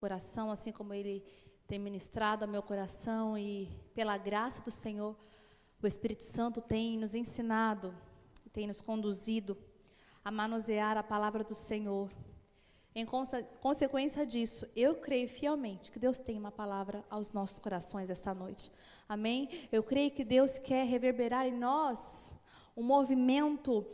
coração, assim como Ele tem ministrado ao meu coração, e pela graça do Senhor, o Espírito Santo tem nos ensinado, tem nos conduzido a manusear a palavra do Senhor. Em consequência disso, eu creio fielmente que Deus tem uma palavra aos nossos corações esta noite. Amém? Eu creio que Deus quer reverberar em nós um movimento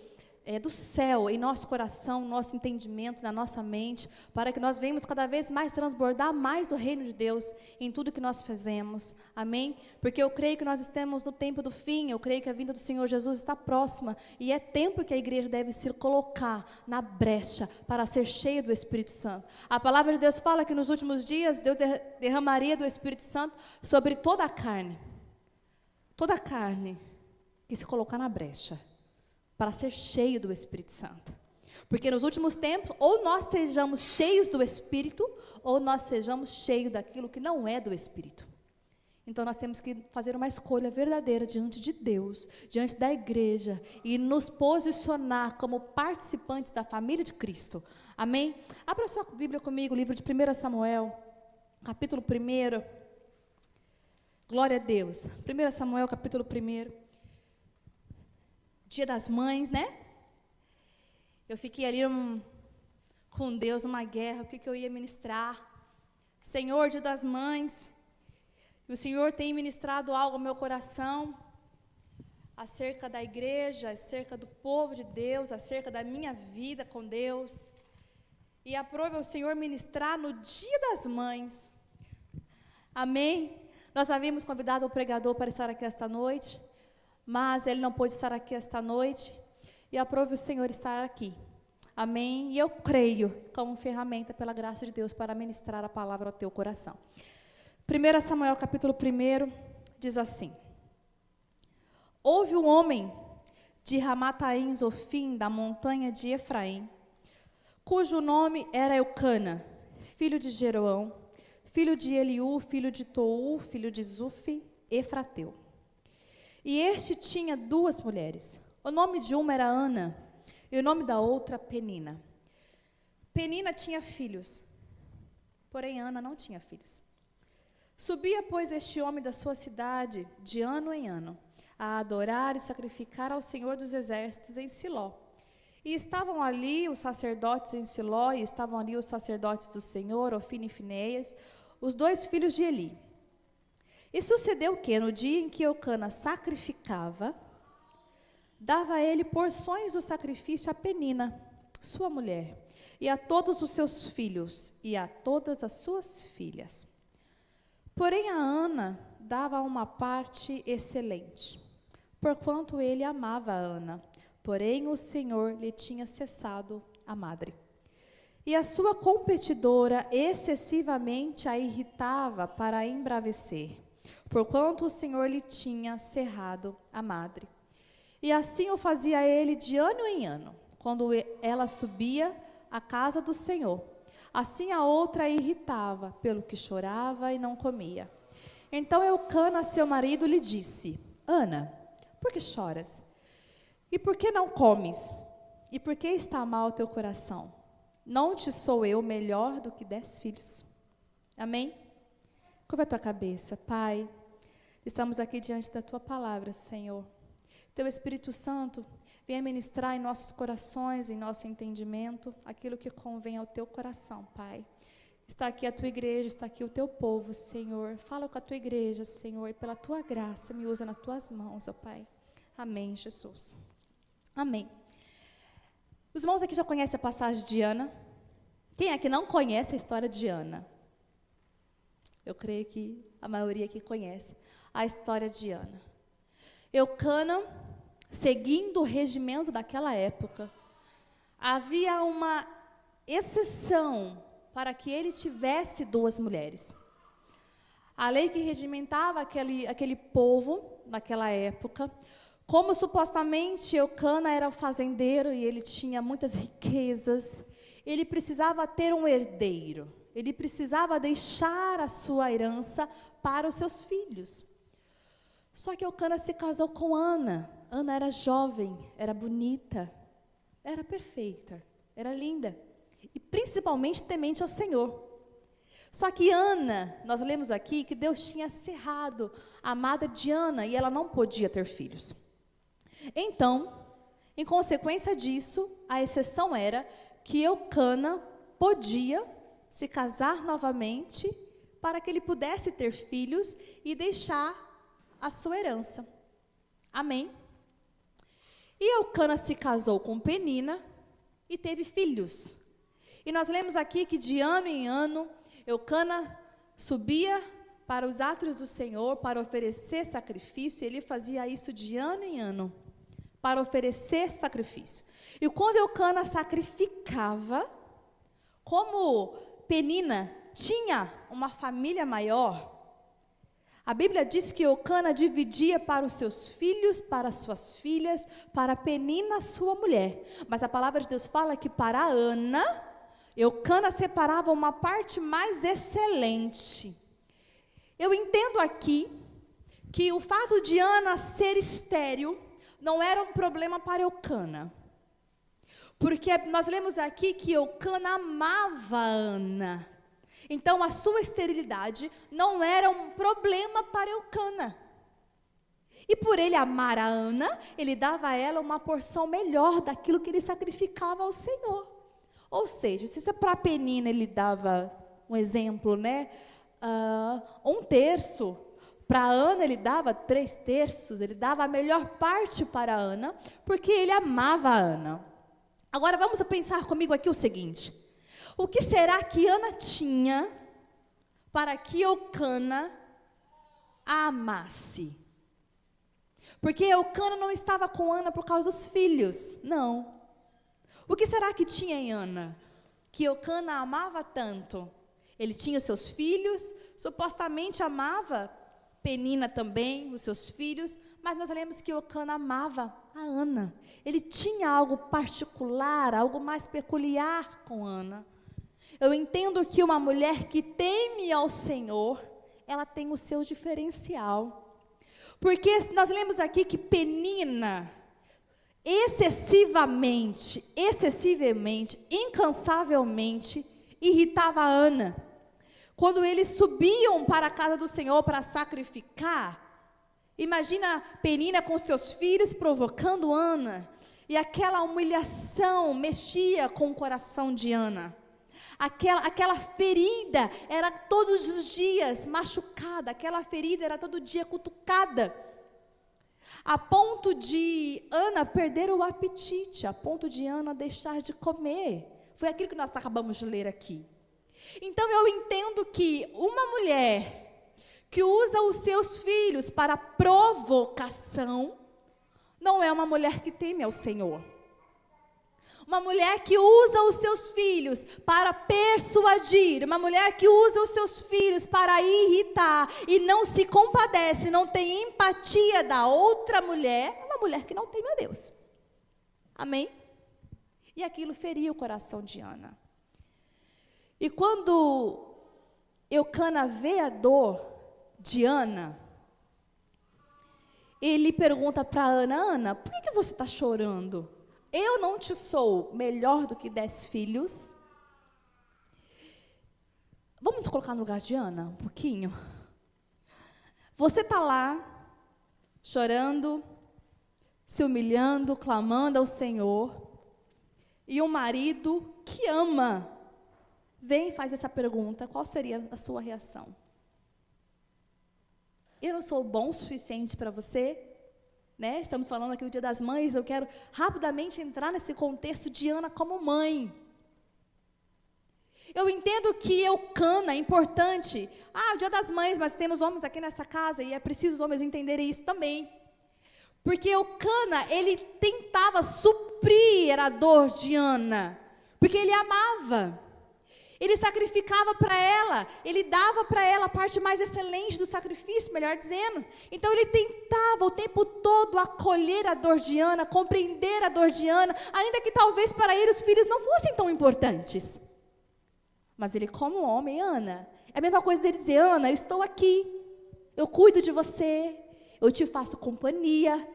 do céu em nosso coração, no nosso entendimento, na nossa mente, para que nós venhamos cada vez mais transbordar mais do reino de Deus em tudo que nós fazemos. Amém? Porque eu creio que nós estamos no tempo do fim, eu creio que a vinda do Senhor Jesus está próxima, e é tempo que a igreja deve se colocar na brecha para ser cheia do Espírito Santo. A palavra de Deus fala que nos últimos dias Deus derramaria do Espírito Santo sobre toda a carne que se colocar na brecha para ser cheio do Espírito Santo. Porque nos últimos tempos, ou nós sejamos cheios do Espírito, ou nós sejamos cheios daquilo que não é do Espírito. Então nós temos que fazer uma escolha verdadeira diante de Deus, diante da igreja, e nos posicionar como participantes da família de Cristo. Amém? Abra sua Bíblia comigo, o livro de 1 Samuel, capítulo 1. Glória a Deus. 1 Samuel, capítulo 1. Dia das Mães, né? Eu fiquei ali com Deus, uma guerra, o que eu ia ministrar. Senhor, Dia das Mães, e o Senhor tem ministrado algo ao meu coração, acerca da igreja, acerca do povo de Deus, acerca da minha vida com Deus. E aprove o Senhor ministrar no Dia das Mães. Amém? Nós havíamos convidado o pregador para estar aqui esta noite, mas ele não pôde estar aqui esta noite, e aprove o Senhor estar aqui. Amém? E eu creio como ferramenta pela graça de Deus para ministrar a palavra ao teu coração. 1 Samuel capítulo 1 diz assim: Houve um homem de Ramataim Zofim, da montanha de Efraim, cujo nome era Eucana, filho de Jeroão, filho de Eliú, filho de Tou, filho de Zufi, Efrateu. E este tinha 2 mulheres. O nome de uma era Ana, e o nome da outra Penina. Penina tinha filhos, porém Ana não tinha filhos. Subia, pois, este homem da sua cidade, de ano em ano, a adorar e sacrificar ao Senhor dos Exércitos em Siló. E estavam ali os sacerdotes em Siló, e estavam ali os sacerdotes do Senhor, Ofni e Finéias, os 2 filhos de Eli. E sucedeu que, no dia em que Eucana sacrificava, dava a ele porções do sacrifício a Penina, sua mulher, e a todos os seus filhos, e a todas as suas filhas. Porém a Ana dava uma parte excelente, porquanto ele amava a Ana, porém o Senhor lhe tinha cessado a madre. E a sua competidora excessivamente a irritava para a embravecer, porquanto o Senhor lhe tinha cerrado a madre. E assim o fazia ele de ano em ano, quando ela subia à casa do Senhor. Assim a outra a irritava, pelo que chorava e não comia. Então Eucana, seu marido, lhe disse: Ana, por que choras? E por que não comes? E por que está mal o teu coração? Não te sou eu melhor do que 10 filhos? Amém? Curva a tua cabeça. Pai, estamos aqui diante da tua palavra, Senhor. Teu Espírito Santo venha ministrar em nossos corações, em nosso entendimento, aquilo que convém ao teu coração, Pai. Está aqui a tua igreja, está aqui o teu povo, Senhor. Fala com a tua igreja, Senhor, e pela tua graça, me usa nas tuas mãos, ó Pai. Amém, Jesus. Amém. Os irmãos aqui já conhecem a passagem de Ana? Quem é que não conhece a história de Ana? Eu creio que a maioria aqui conhece a história de Ana. Eucana, seguindo o regimento daquela época, havia uma exceção para que ele tivesse 2 mulheres. A lei que regimentava aquele povo naquela época, como supostamente Eucana era fazendeiro e ele tinha muitas riquezas, ele precisava ter um herdeiro. Ele precisava deixar a sua herança para os seus filhos. Só que Eucana se casou com Ana. Ana era jovem, era bonita, era perfeita, era linda. E principalmente temente ao Senhor. Só que Ana, nós lemos aqui que Deus tinha cerrado a amada de Ana e ela não podia ter filhos. Então, em consequência disso, a exceção era que Eucana podia se casar novamente para que ele pudesse ter filhos e deixar a sua herança. Amém? E Eucana se casou com Penina e teve filhos. E nós lemos aqui que de ano em ano, Eucana subia para os átrios do Senhor para oferecer sacrifício, e ele fazia isso de ano em ano, para oferecer sacrifício. E quando Eucana sacrificava, como Penina tinha uma família maior, a Bíblia diz que Eucana dividia para os seus filhos, para as suas filhas, para Penina, sua mulher. Mas a palavra de Deus fala que para Ana, Eucana separava uma parte mais excelente. Eu entendo aqui que o fato de Ana ser estéril não era um problema para Eucana. Porque nós lemos aqui que Eucana amava Ana. Então a sua esterilidade não era um problema para Eucana. E por ele amar a Ana, ele dava a ela uma porção melhor daquilo que ele sacrificava ao Senhor. Ou seja, se para Penina ele dava um exemplo, né? 1/3, para Ana ele dava 3/3, ele dava a melhor parte para Ana, porque ele amava a Ana. Agora vamos pensar comigo aqui o seguinte: o que será que Ana tinha para que Eucana a amasse? Porque Eucana não estava com Ana por causa dos filhos, não. O que será que tinha em Ana, que Eucana amava tanto? Ele tinha seus filhos, supostamente amava Penina também, os seus filhos, mas nós lemos que Eucana amava a Ana. Ele tinha algo particular, algo mais peculiar com Ana. Eu entendo que uma mulher que teme ao Senhor, ela tem o seu diferencial. Porque nós lemos aqui que Penina excessivamente, incansavelmente irritava a Ana. Quando eles subiam para a casa do Senhor para sacrificar, imagina Penina com seus filhos provocando Ana, e aquela humilhação mexia com o coração de Ana. Aquela ferida era todos os dias machucada, aquela ferida era todo dia cutucada, a ponto de Ana perder o apetite, a ponto de Ana deixar de comer. Foi aquilo que nós acabamos de ler aqui. Então eu entendo que uma mulher que usa os seus filhos para provocação, não é uma mulher que teme ao Senhor. Uma mulher que usa os seus filhos para persuadir, uma mulher que usa os seus filhos para irritar e não se compadece, não tem empatia da outra mulher, é uma mulher que não teme a Deus. Amém? E aquilo feria o coração de Ana. E quando Eucana vê a dor de Ana, ele pergunta para Ana: Ana, por que você está chorando? Eu não te sou melhor do que 10 filhos? Vamos nos colocar no lugar de Ana, um pouquinho. Você está lá, chorando, se humilhando, clamando ao Senhor, e um marido que ama, vem e faz essa pergunta, qual seria a sua reação? Eu não sou bom o suficiente para você? Né? Estamos falando aqui do Dia das Mães, eu quero rapidamente entrar nesse contexto de Ana como mãe. Eu entendo que Eucana é importante. O Dia das Mães, mas temos homens aqui nessa casa e é preciso os homens entenderem isso também. Porque Eucana, ele tentava suprir a dor de Ana, porque ele amava. Ele sacrificava para ela, ele dava para ela a parte mais excelente do sacrifício, melhor dizendo. Então ele tentava o tempo todo acolher a dor de Ana, compreender a dor de Ana, ainda que talvez para ele os filhos não fossem tão importantes. Mas ele, como homem, Ana, é a mesma coisa dele dizer: Ana, eu estou aqui, eu cuido de você, eu te faço companhia,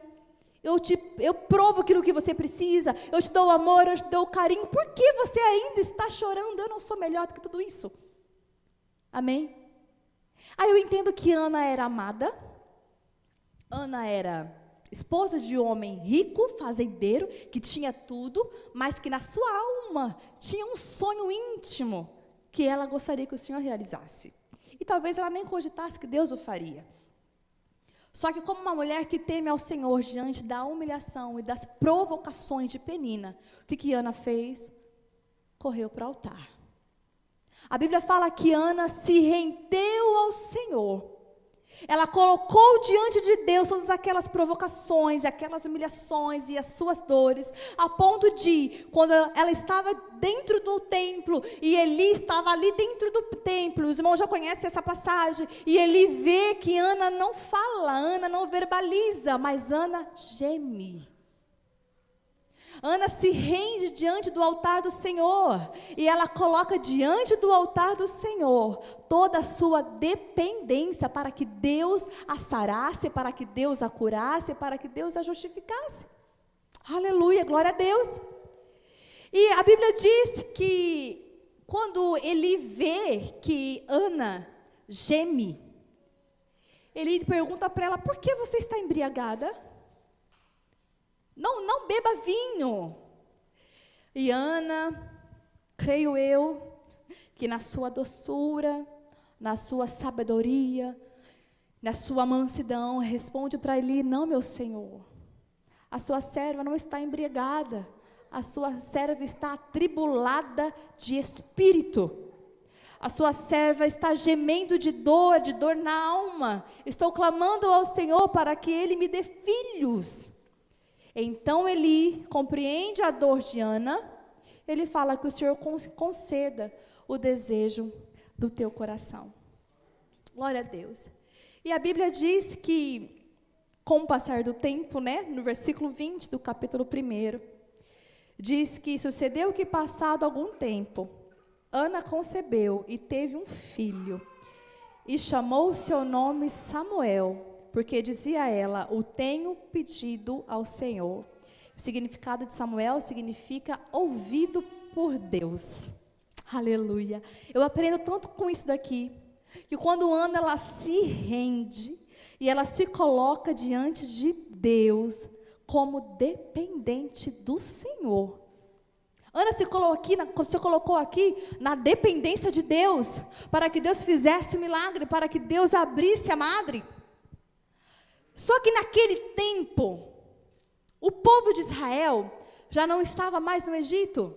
eu provo aquilo que você precisa, eu te dou o amor, eu te dou o carinho. Por que você ainda está chorando? Eu não sou melhor do que tudo isso. Amém? Aí eu entendo que Ana era amada, Ana era esposa de um homem rico, fazendeiro, que tinha tudo, mas que na sua alma tinha um sonho íntimo que ela gostaria que o Senhor realizasse. E talvez ela nem cogitasse que Deus o faria. Só que como uma mulher que teme ao Senhor diante da humilhação e das provocações de Penina, o que Ana fez? Correu para o altar. A Bíblia fala que Ana se rendeu ao Senhor. Ela colocou diante de Deus todas aquelas provocações, aquelas humilhações e as suas dores, a ponto de, quando ela estava dentro do templo, e Eli estava ali dentro do templo, os irmãos já conhecem essa passagem, e Eli vê que Ana não fala, Ana não verbaliza, mas Ana geme. Ana se rende diante do altar do Senhor, e ela coloca diante do altar do Senhor toda a sua dependência para que Deus a sarasse, para que Deus a curasse, para que Deus a justificasse. Aleluia, glória a Deus. E a Bíblia diz que quando ele vê que Ana geme, ele pergunta para ela: por que você está embriagada? Não beba vinho. E Ana, creio eu, que na sua doçura, na sua sabedoria, na sua mansidão, responde para Eli: não, meu Senhor, a sua serva não está embriagada, a sua serva está atribulada de espírito. A sua serva está gemendo de dor na alma. Estou clamando ao Senhor para que Ele me dê filhos. Então Eli compreende a dor de Ana, ele fala que o Senhor conceda o desejo do teu coração. Glória a Deus. E a Bíblia diz que, com o passar do tempo, no versículo 20 do capítulo 1, diz que sucedeu que, passado algum tempo, Ana concebeu e teve um filho, e chamou o seu nome Samuel, porque dizia ela: o tenho pedido ao Senhor. O significado de Samuel significa ouvido por Deus. Aleluia. Eu aprendo tanto com isso daqui, que quando Ana ela se rende e ela se coloca diante de Deus como dependente do Senhor. Ana se colocou aqui na dependência de Deus, para que Deus fizesse o milagre, para que Deus abrisse a madre. Só que naquele tempo, o povo de Israel já não estava mais no Egito.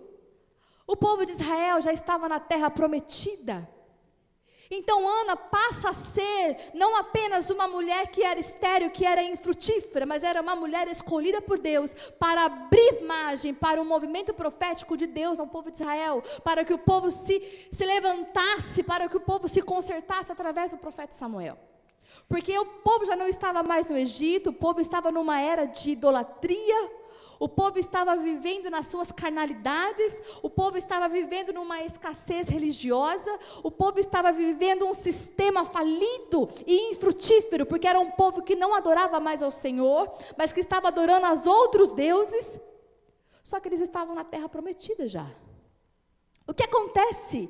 O povo de Israel já estava na terra prometida. Então Ana passa a ser não apenas uma mulher que era estéril, que era infrutífera, mas era uma mulher escolhida por Deus para abrir margem para o movimento profético de Deus ao povo de Israel, para que o povo se levantasse, para que o povo se consertasse através do profeta Samuel. Porque o povo já não estava mais no Egito, o povo estava numa era de idolatria, o povo estava vivendo nas suas carnalidades, o povo estava vivendo numa escassez religiosa, o povo estava vivendo um sistema falido e infrutífero, porque era um povo que não adorava mais ao Senhor, mas que estava adorando aos outros deuses. Só que eles estavam na terra prometida já. O que acontece?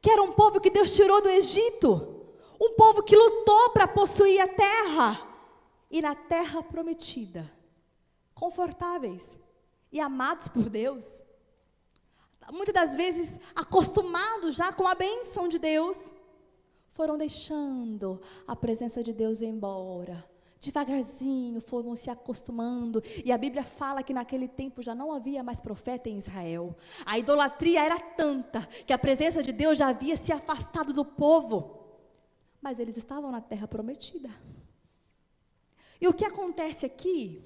Que era um povo que Deus tirou do Egito, um povo que lutou para possuir a terra, e na terra prometida, confortáveis e amados por Deus, muitas das vezes acostumados já com a bênção de Deus, foram deixando a presença de Deus ir embora, devagarzinho foram se acostumando, e a Bíblia fala que naquele tempo já não havia mais profeta em Israel, a idolatria era tanta, que a presença de Deus já havia se afastado do povo, mas eles estavam na terra prometida. E o que acontece aqui,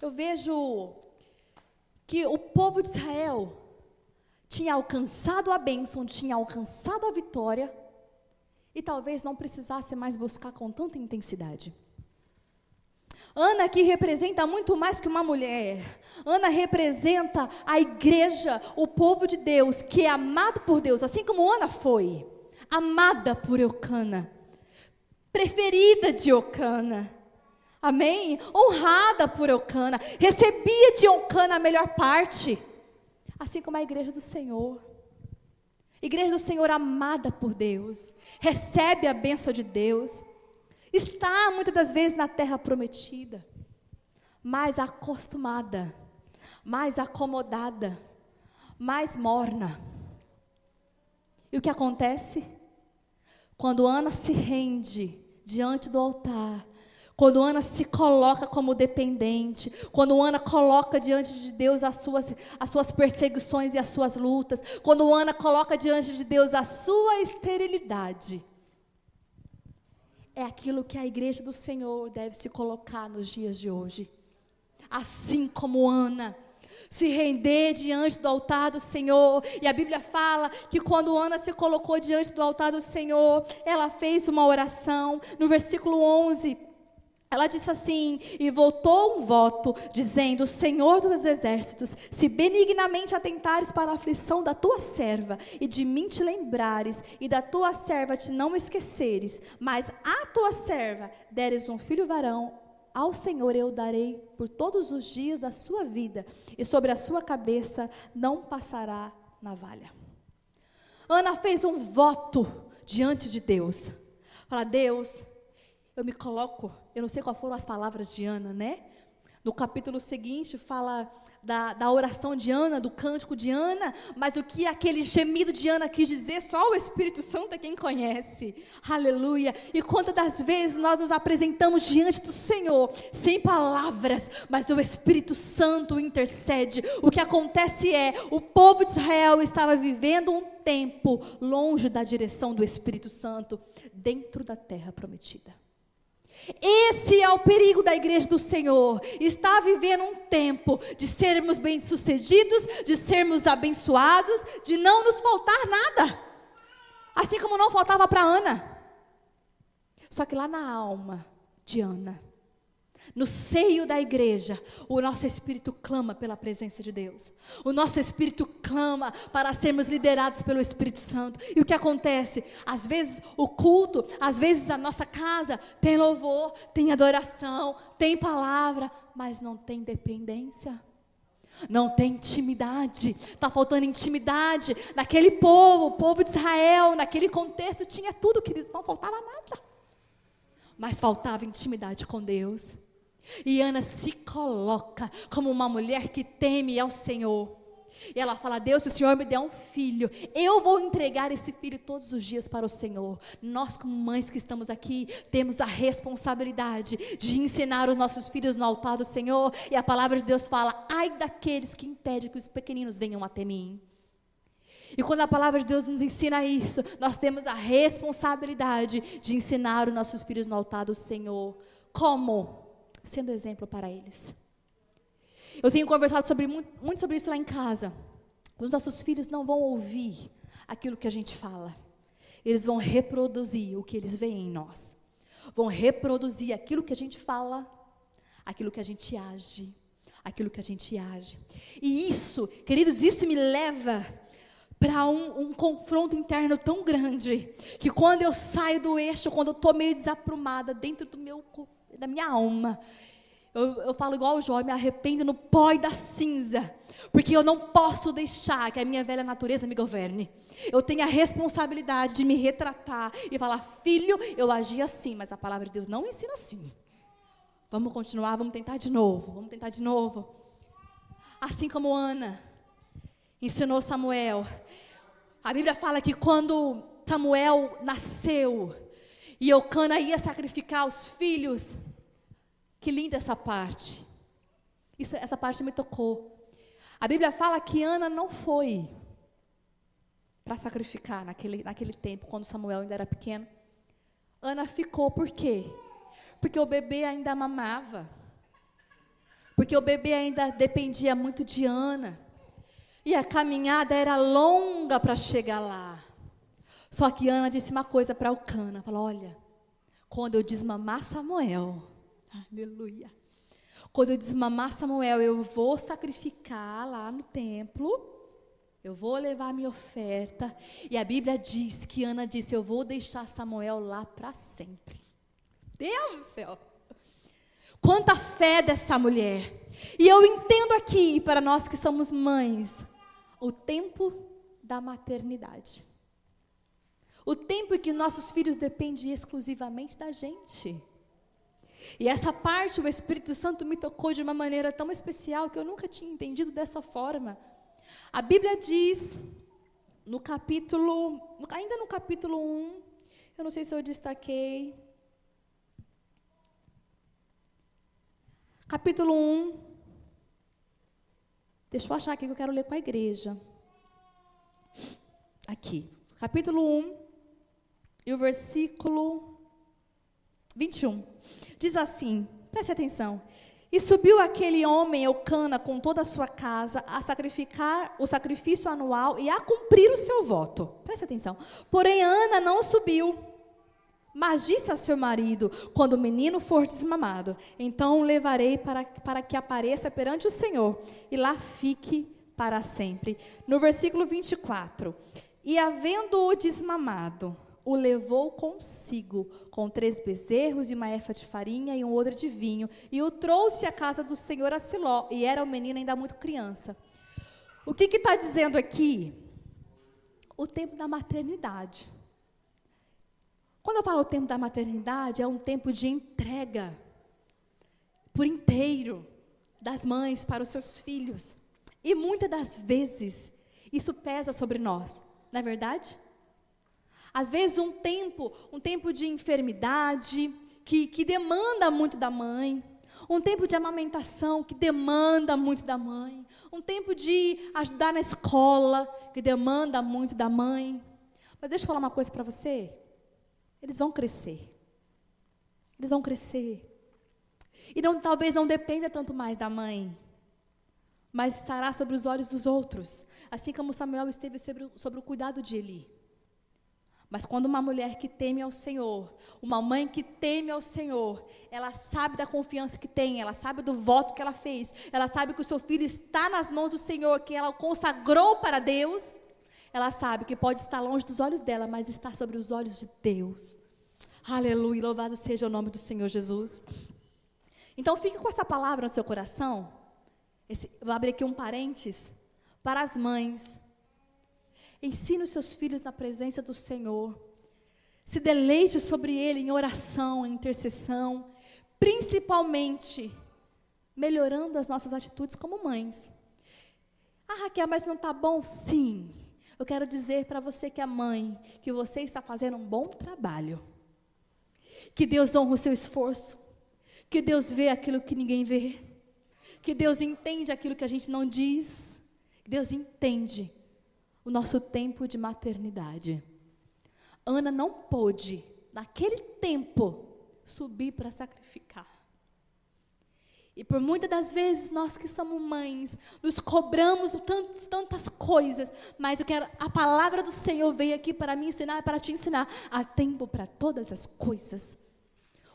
eu vejo que o povo de Israel tinha alcançado a bênção, tinha alcançado a vitória, e talvez não precisasse mais buscar com tanta intensidade. Ana aqui representa muito mais que uma mulher. Ana representa a igreja, o povo de Deus, que é amado por Deus, assim como Ana foi amada por Eucana, preferida de Eucana, amém? Honrada por Eucana, recebia de Eucana a melhor parte, assim como a igreja do Senhor. Igreja do Senhor amada por Deus, recebe a bênção de Deus, está muitas das vezes na terra prometida, mais acostumada, mais acomodada, mais morna. E o que acontece? Quando Ana se rende diante do altar, quando Ana se coloca como dependente, quando Ana coloca diante de Deus as suas perseguições e as suas lutas, quando Ana coloca diante de Deus a sua esterilidade, é aquilo que a igreja do Senhor deve se colocar nos dias de hoje. Assim como Ana, se render diante do altar do Senhor. E a Bíblia fala que quando Ana se colocou diante do altar do Senhor, ela fez uma oração. No versículo 11, ela disse assim: e voltou um voto, dizendo: Senhor dos exércitos, se benignamente atentares para a aflição da tua serva, e de mim te lembrares, e da tua serva te não esqueceres, mas a tua serva deres um filho varão, ao Senhor eu darei por todos os dias da sua vida, e sobre a sua cabeça não passará navalha. Ana fez um voto diante de Deus. Fala: Deus, eu me coloco, eu não sei quais foram as palavras de Ana, né? No capítulo seguinte fala da oração de Ana, do cântico de Ana, mas o que aquele gemido de Ana quis dizer, só o Espírito Santo é quem conhece. Aleluia. E quantas das vezes nós nos apresentamos diante do Senhor, sem palavras, mas o Espírito Santo intercede. O que acontece é, o povo de Israel estava vivendo um tempo longe da direção do Espírito Santo, dentro da terra prometida. Esse é o perigo da igreja do Senhor, está vivendo um tempo de sermos bem-sucedidos, de sermos abençoados, de não nos faltar nada, assim como não faltava para Ana. Só que lá na alma de Ana, no seio da igreja, o nosso espírito clama pela presença de Deus. O nosso espírito clama para sermos liderados pelo Espírito Santo. E o que acontece? Às vezes o culto, às vezes a nossa casa tem louvor, tem adoração, tem palavra, mas não tem dependência. Não tem intimidade. Está faltando intimidade naquele povo, o povo de Israel, naquele contexto tinha tudo, queridos, não faltava nada. Mas faltava intimidade com Deus. E Ana se coloca como uma mulher que teme ao Senhor. E ela fala: Deus, se o Senhor me der um filho, eu vou entregar esse filho todos os dias para o Senhor. Nós, como mães que estamos aqui, temos a responsabilidade de ensinar os nossos filhos no altar do Senhor. E a palavra de Deus fala: ai daqueles que impedem que os pequeninos venham até mim. E quando a palavra de Deus nos ensina isso, nós temos a responsabilidade de ensinar os nossos filhos no altar do Senhor. Como? Sendo exemplo para eles. Eu tenho conversado muito sobre isso lá em casa. Os nossos filhos não vão ouvir aquilo que a gente fala. Eles vão reproduzir o que eles veem em nós. Vão reproduzir aquilo que a gente fala, aquilo que a gente age, aquilo que a gente age. E isso, queridos, isso me leva para um confronto interno tão grande, que quando eu saio do eixo, quando eu estou meio desaprumada dentro da minha alma, eu falo igual o Jó: eu me arrependo no pó e da cinza, porque eu não posso deixar que a minha velha natureza me governe. Eu tenho a responsabilidade de me retratar e falar: filho, eu agi assim, mas a palavra de Deus não ensina assim. Vamos continuar, vamos tentar de novo. Assim como Ana ensinou Samuel. A Bíblia fala que quando Samuel nasceu e Eucana ia sacrificar os filhos, que linda essa parte. Essa parte me tocou. A Bíblia fala que Ana não foi para sacrificar naquele tempo, quando Samuel ainda era pequeno. Ana ficou, por quê? Porque o bebê ainda mamava. Porque o bebê ainda dependia muito de Ana. E a caminhada era longa para chegar lá. Só que Ana disse uma coisa para Eucana. Falou: olha, quando eu desmamar Samuel, aleluia, quando eu desmamar Samuel, eu vou sacrificar lá no templo, eu vou levar a minha oferta. E a Bíblia diz que Ana disse: eu vou deixar Samuel lá para sempre. Deus do céu! Quanta fé dessa mulher. E eu entendo aqui, para nós que somos mães, o tempo da maternidade. O tempo em que nossos filhos dependem exclusivamente da gente. E essa parte o Espírito Santo me tocou de uma maneira tão especial que eu nunca tinha entendido dessa forma. A Bíblia diz, ainda no capítulo 1, eu não sei se eu destaquei, capítulo 1, deixa eu achar aqui que eu quero ler com a igreja. Aqui, capítulo 1, e o versículo 21, diz assim, preste atenção. E subiu aquele homem, Eucana, com toda a sua casa, a sacrificar o sacrifício anual e a cumprir o seu voto. Preste atenção. Porém, Ana não subiu, mas disse a seu marido, quando o menino for desmamado, então o levarei para que apareça perante o Senhor, e lá fique para sempre. No versículo 24, e havendo-o desmamado, o levou consigo, com 3 bezerros e uma efa de farinha e um odre de vinho, e o trouxe à casa do Senhor a Siló, e era o menino ainda muito criança. O que está dizendo aqui? O tempo da maternidade. Quando eu falo o tempo da maternidade, é um tempo de entrega, por inteiro, das mães para os seus filhos, e muitas das vezes, isso pesa sobre nós, não é verdade? Às vezes um tempo de enfermidade, que demanda muito da mãe, um tempo de amamentação, que demanda muito da mãe, um tempo de ajudar na escola, que demanda muito da mãe. Mas deixa eu falar uma coisa para você, eles vão crescer, e talvez não dependa tanto mais da mãe, mas estará sobre os olhos dos outros, assim como Samuel esteve sobre o cuidado de Eli. Mas quando uma mulher que teme ao Senhor, uma mãe que teme ao Senhor, ela sabe da confiança que tem, ela sabe do voto que ela fez, ela sabe que o seu filho está nas mãos do Senhor, que ela o consagrou para Deus, ela sabe que pode estar longe dos olhos dela, mas está sobre os olhos de Deus. Aleluia, louvado seja o nome do Senhor Jesus. Então fique com essa palavra no seu coração. Vou abrir aqui um parênteses para as mães. Ensine os seus filhos na presença do Senhor. Se deleite sobre ele em oração, em intercessão, principalmente melhorando as nossas atitudes como mães. Ah, Raquel, mas não está bom? Sim. Eu quero dizer para você que é mãe, que você está fazendo um bom trabalho. Que Deus honra o seu esforço. Que Deus vê aquilo que ninguém vê. Que Deus entende aquilo que a gente não diz. Que Deus entende o nosso tempo de maternidade. Ana não pôde, naquele tempo, subir para sacrificar. E por muitas das vezes, nós que somos mães, nos cobramos tantas coisas, mas a palavra do Senhor veio aqui para me ensinar, para te ensinar. Há tempo para todas as coisas.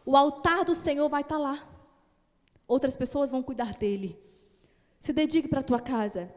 O altar do Senhor vai estar lá. Outras pessoas vão cuidar dele. Se dedique para a tua casa.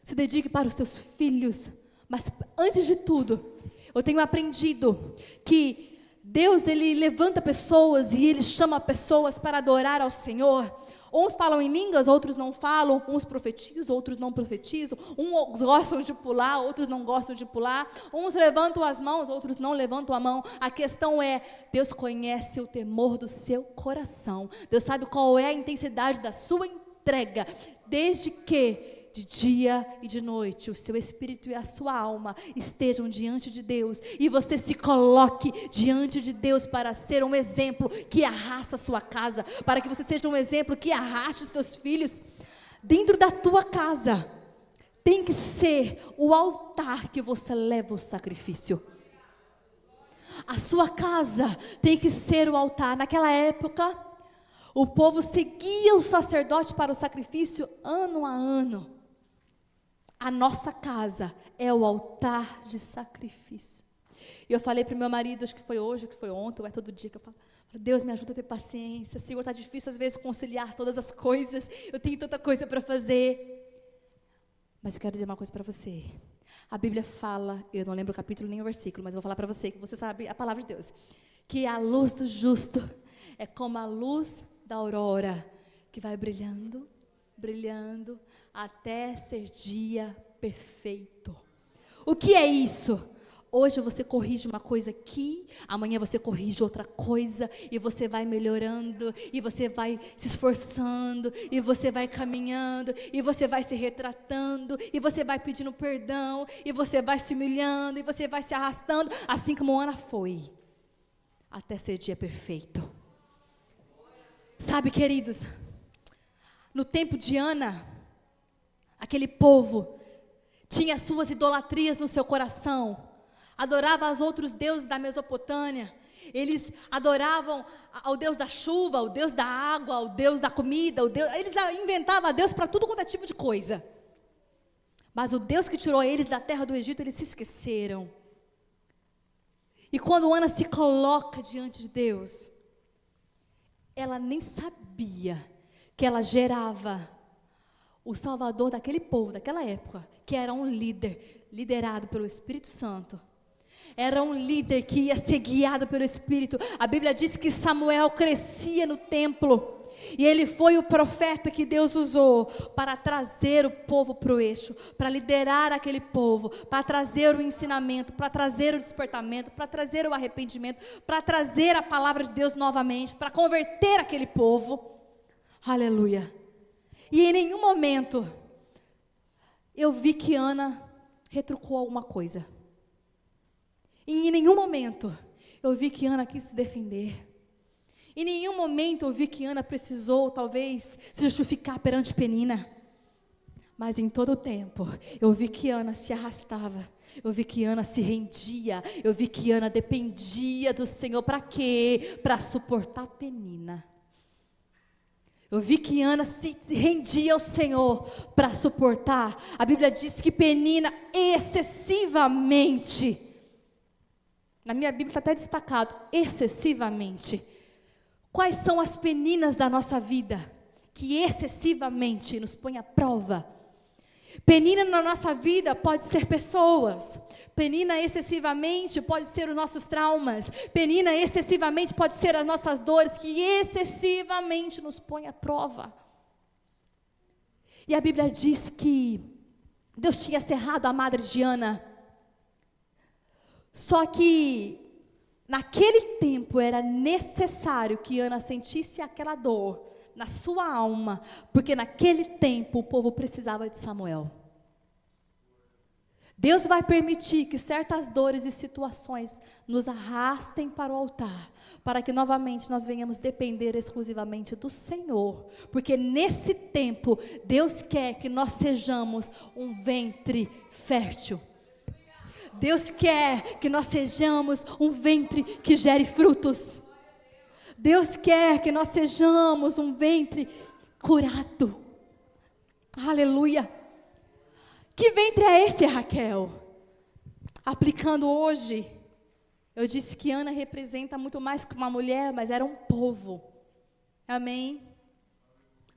Se dedique para os teus filhos. Mas antes de tudo, eu tenho aprendido que Deus, Ele levanta pessoas e Ele chama pessoas para adorar ao Senhor. Uns falam em línguas, outros não falam, uns profetizam, outros não profetizam, uns gostam de pular, outros não gostam de pular, uns levantam as mãos, outros não levantam a mão. A questão é, Deus conhece o temor do seu coração, Deus sabe qual é a intensidade da sua entrega, desde que de dia e de noite, o seu espírito e a sua alma estejam diante de Deus, e você se coloque diante de Deus para ser um exemplo que arrasta a sua casa, para que você seja um exemplo que arraste os seus filhos. Dentro da tua casa, tem que ser o altar que você leva o sacrifício. A sua casa tem que ser o altar. Naquela época, o povo seguia o sacerdote para o sacrifício ano a ano. A nossa casa é o altar de sacrifício. E eu falei para o meu marido, acho que foi hoje, que foi ontem, ou é todo dia que eu falo, Deus, me ajuda a ter paciência, Senhor, está difícil às vezes conciliar todas as coisas, eu tenho tanta coisa para fazer. Mas eu quero dizer uma coisa para você. A Bíblia fala, eu não lembro o capítulo nem o versículo, mas eu vou falar para você, que você sabe a palavra de Deus, que a luz do justo é como a luz da aurora, que vai brilhando, brilhando, até ser dia perfeito. O que é isso? Hoje você corrige uma coisa aqui, amanhã você corrige outra coisa, e você vai melhorando, e você vai se esforçando, e você vai caminhando, e você vai se retratando, e você vai pedindo perdão, e você vai se humilhando, e você vai se arrastando, assim como Ana foi, até ser dia perfeito. Sabe, queridos, no tempo de Ana, aquele povo tinha suas idolatrias no seu coração, adorava aos outros deuses da Mesopotâmia, eles adoravam ao Deus da chuva, ao Deus da água, ao Deus da comida, eles inventavam Deus para tudo quanto é tipo de coisa, mas o Deus que tirou eles da terra do Egito, eles se esqueceram. E quando Ana se coloca diante de Deus, ela nem sabia que ela gerava o Salvador daquele povo, daquela época, que era um líder, liderado pelo Espírito Santo. Era um líder que ia ser guiado pelo Espírito. A Bíblia diz que Samuel crescia no templo, e ele foi o profeta que Deus usou para trazer o povo para o eixo, para liderar aquele povo, para trazer o ensinamento, para trazer o despertamento, para trazer o arrependimento, para trazer a palavra de Deus novamente, para converter aquele povo. Aleluia. E em nenhum momento eu vi que Ana retrucou alguma coisa. E em nenhum momento eu vi que Ana quis se defender. Em nenhum momento eu vi que Ana precisou, talvez, se justificar perante Penina. Mas em todo o tempo, eu vi que Ana se arrastava. Eu vi que Ana se rendia. Eu vi que Ana dependia do Senhor. Para quê? Para suportar Penina. Eu vi que Ana se rendia ao Senhor para suportar. A Bíblia diz que Penina excessivamente, na minha Bíblia está até destacado, excessivamente. Quais são as peninas da nossa vida que excessivamente nos põe à prova? Penina na nossa vida pode ser pessoas. Penina excessivamente pode ser os nossos traumas. Penina excessivamente pode ser as nossas dores, que excessivamente nos põe à prova. E a Bíblia diz que Deus tinha cerrado a madre de Ana. Só que naquele tempo era necessário que Ana sentisse aquela dor na sua alma, porque naquele tempo o povo precisava de Samuel. Deus vai permitir que certas dores e situações nos arrastem para o altar, para que novamente nós venhamos depender exclusivamente do Senhor, porque nesse tempo Deus quer que nós sejamos um ventre fértil. Deus quer que nós sejamos um ventre que gere frutos. Deus quer que nós sejamos um ventre curado. Aleluia. Que ventre é esse, Raquel? Aplicando hoje, eu disse que Ana representa muito mais que uma mulher, mas era um povo. Amém?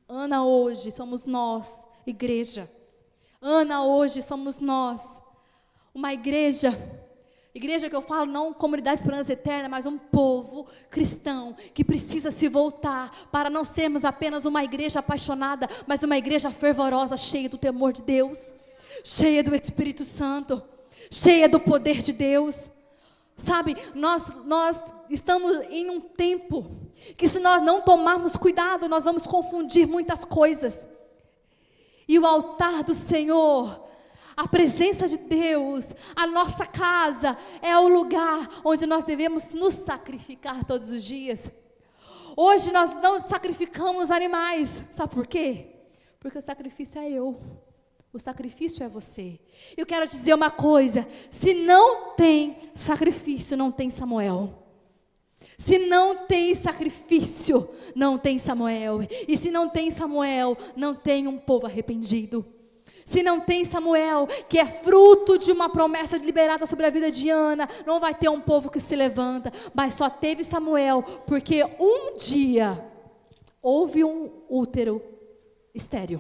Ana hoje somos nós, igreja. Ana hoje somos nós, uma igreja que eu falo não comunidade Esperança Eterna, mas um povo cristão que precisa se voltar para não sermos apenas uma igreja apaixonada, mas uma igreja fervorosa, cheia do temor de Deus, cheia do Espírito Santo, cheia do poder de Deus. Sabe, nós estamos em um tempo que, se nós não tomarmos cuidado, nós vamos confundir muitas coisas. E o altar do Senhor, a presença de Deus, a nossa casa, é o lugar onde nós devemos nos sacrificar todos os dias. Hoje nós não sacrificamos animais, sabe por quê? Porque o sacrifício é eu, o sacrifício é você. Eu quero dizer uma coisa: se não tem sacrifício, não tem Samuel. Se não tem sacrifício, não tem Samuel. E se não tem Samuel, não tem um povo arrependido. Se não tem Samuel, que é fruto de uma promessa liberada sobre a vida de Ana, não vai ter um povo que se levanta. Mas só teve Samuel porque um dia houve um útero estéril.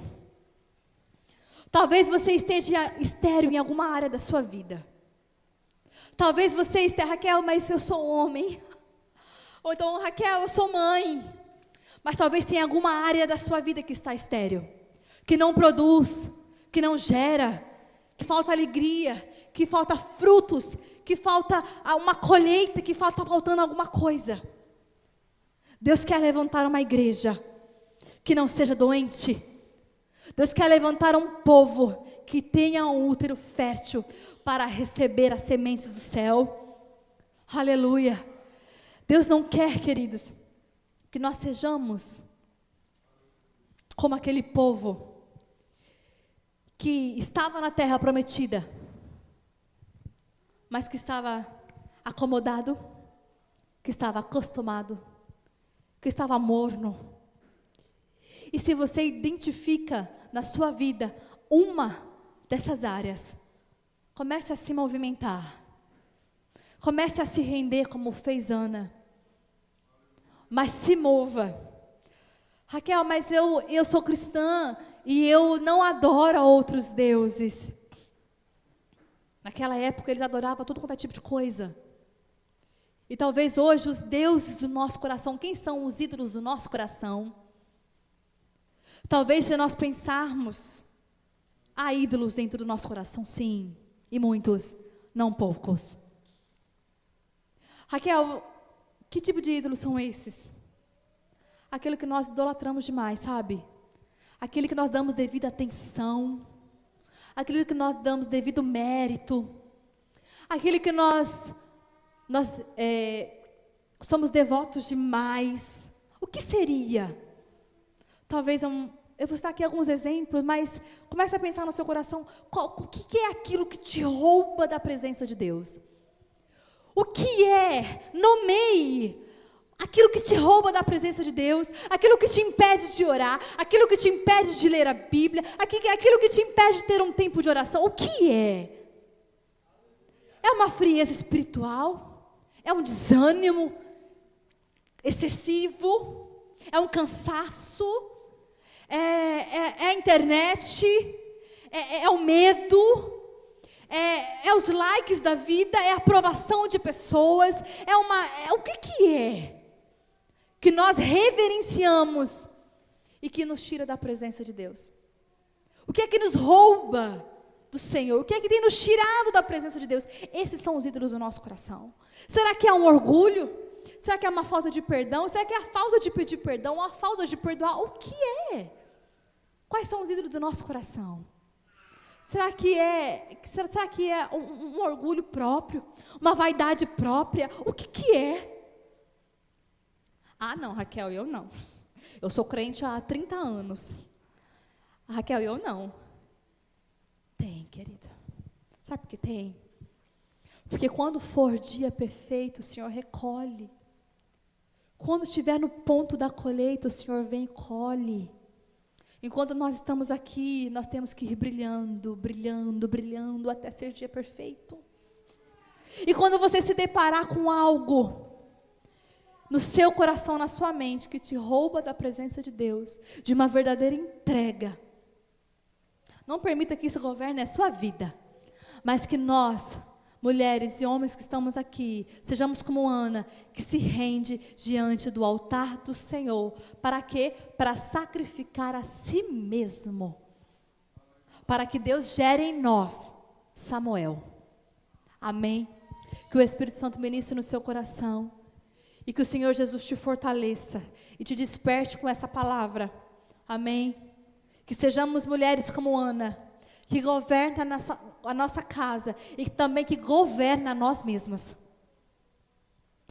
Talvez você esteja estéril em alguma área da sua vida. Talvez você esteja, Raquel, mas eu sou homem. Ou então, Raquel, eu sou mãe. Mas talvez tenha alguma área da sua vida que está estéril, que não produz, que não gera, que falta alegria, que falta frutos, que falta uma colheita, que está faltando alguma coisa. Deus quer levantar uma igreja que não seja doente. Deus quer levantar um povo que tenha um útero fértil para receber as sementes do céu. Aleluia. Deus não quer, queridos, que nós sejamos como aquele povo que estava na terra prometida, mas que estava acomodado, que estava acostumado, que estava morno. E se você identifica na sua vida uma dessas áreas, comece a se movimentar, comece a se render como fez Ana, mas se mova. Raquel, mas eu sou cristã e eu não adoro outros deuses. Naquela época eles adoravam todo quanto é tipo de coisa. E talvez hoje os deuses do nosso coração, quem são os ídolos do nosso coração? Talvez se nós pensarmos, há ídolos dentro do nosso coração, sim, e muitos, não poucos. Raquel, que tipo de ídolos são esses? Aquilo que nós idolatramos demais, sabe? Aquele que nós damos devida atenção, aquele que nós damos devido mérito, aquele que nós somos devotos demais. O que seria? Talvez eu vou citar aqui alguns exemplos, mas comece a pensar no seu coração, o que é aquilo que te rouba da presença de Deus? O que é? Nomeie aquilo que te rouba da presença de Deus, aquilo que te impede de orar, aquilo que te impede de ler a Bíblia, aquilo que te impede de ter um tempo de oração. O que é? É uma frieza espiritual? É um desânimo excessivo? É um cansaço? É a internet? É o medo? É os likes da vida? É a aprovação de pessoas? O que é? Que nós reverenciamos e que nos tira da presença de Deus? O que é que nos rouba do Senhor? O que é que tem nos tirado da presença de Deus? Esses são os ídolos do nosso coração. Será que é um orgulho? Será que é uma falta de perdão? Será que é a falta de pedir perdão? Ou a falta de perdoar? O que é? Quais são os ídolos do nosso coração? Será que é um orgulho próprio? Uma vaidade própria? O que é? Ah, não, Raquel, eu não. Eu sou crente há 30 anos. Raquel, eu não. Tem, querido. Sabe por que tem? Porque quando for dia perfeito, o Senhor recolhe. Quando estiver no ponto da colheita, o Senhor vem e colhe. Enquanto nós estamos aqui, nós temos que ir brilhando, brilhando, brilhando, até ser dia perfeito. E quando você se deparar com algo no seu coração, na sua mente, que te rouba da presença de Deus, de uma verdadeira entrega, não permita que isso governe a sua vida, mas que nós, mulheres e homens que estamos aqui, sejamos como Ana, que se rende diante do altar do Senhor. Para quê? Para sacrificar a si mesmo, para que Deus gere em nós Samuel. Amém? Que o Espírito Santo ministre no seu coração, e que o Senhor Jesus te fortaleça e te desperte com essa palavra. Amém? Que sejamos mulheres como Ana, que governa a nossa casa e também que governa nós mesmas.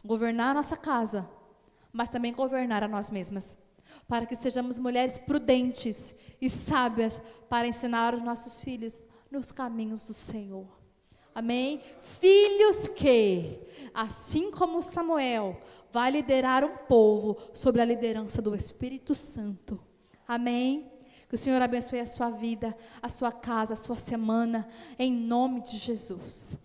Governar a nossa casa, mas também governar a nós mesmas. Para que sejamos mulheres prudentes e sábias para ensinar os nossos filhos nos caminhos do Senhor. Amém? Filhos que, assim como Samuel, vai liderar um povo sobre a liderança do Espírito Santo. Amém? Que o Senhor abençoe a sua vida, a sua casa, a sua semana, em nome de Jesus.